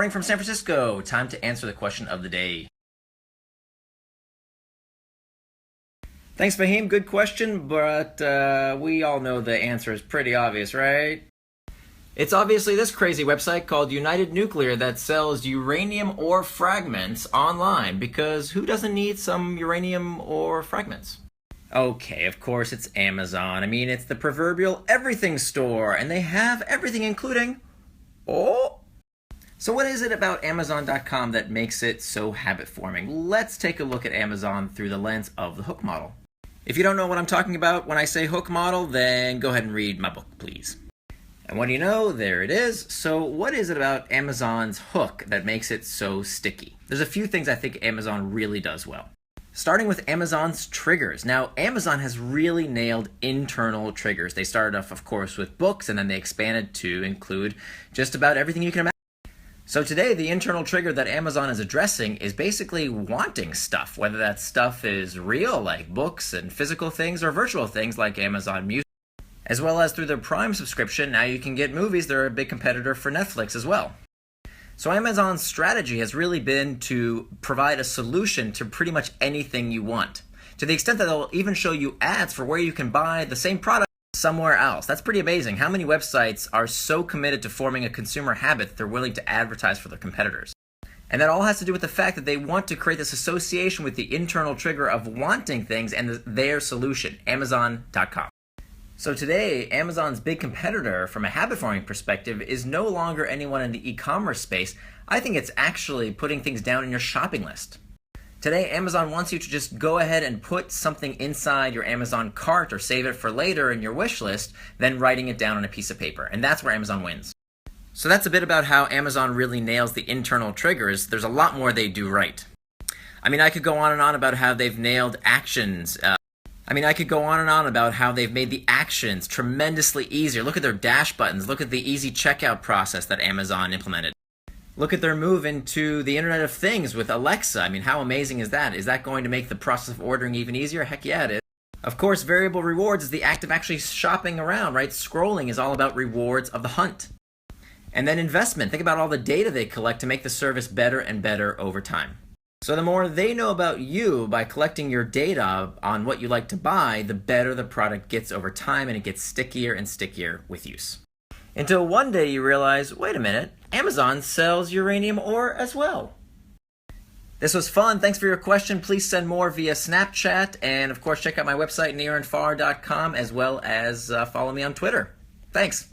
morning from San Francisco. Time to answer the question of the day. Thanks, Fahim. Good question, but we all know the answer is pretty obvious, right? It's obviously this crazy website called United Nuclear that sells uranium ore fragments online, because who doesn't need some uranium ore fragments? Okay, of course it's Amazon. I mean, it's the proverbial everything store, and they have everything including... Oh! So what is it about Amazon.com that makes it so habit-forming? Let's take a look at Amazon through the lens of the hook model. If you don't know what I'm talking about when I say hook model, then go ahead and read my book, please. And what do you know? There it is. So what is it about Amazon's hook that makes it so sticky? There's a few things I think Amazon really does well. Starting with Amazon's triggers. Now, Amazon has really nailed internal triggers. They started off, of course, with books, and then they expanded to include just about everything you can imagine. So today, the internal trigger that Amazon is addressing is basically wanting stuff, whether that stuff is real, like books and physical things, or virtual things like Amazon Music. As well as through their Prime subscription, now you can get movies. They're a big competitor for Netflix as well. So Amazon's strategy has really been to provide a solution to pretty much anything you want, to the extent that they'll even show you ads for where you can buy the same product somewhere else. That's pretty amazing. How many websites are so committed to forming a consumer habit that they're willing to advertise for their competitors? And that all has to do with the fact that they want to create this association with the internal trigger of wanting things and their solution, Amazon.com. So today, Amazon's big competitor from a habit-forming perspective is no longer anyone in the e-commerce space. I think it's actually putting things down in your shopping list. Today, Amazon wants you to just go ahead and put something inside your Amazon cart or save it for later in your wish list, then writing it down on a piece of paper. And that's where Amazon wins. So that's a bit about how Amazon really nails the internal triggers. There's a lot more they do right. I mean, I could go on and on about how they've nailed actions. I could go on and on about how they've made the actions tremendously easier. Look at their dash buttons. Look at the easy checkout process that Amazon implemented. Look at their move into the Internet of Things with Alexa. I mean, how amazing is that? Is that going to make the process of ordering even easier? Heck yeah, it is. Of course, variable rewards is the act of actually shopping around, right? Scrolling is all about rewards of the hunt. And then investment. Think about all the data they collect to make the service better and better over time. So the more they know about you by collecting your data on what you like to buy, the better the product gets over time, and it gets stickier and stickier with use. Until one day you realize, wait a minute, Amazon sells uranium ore as well. This was fun. Thanks for your question. Please send more via Snapchat, and of course check out my website nearandfar.com, as well as follow me on Twitter. Thanks.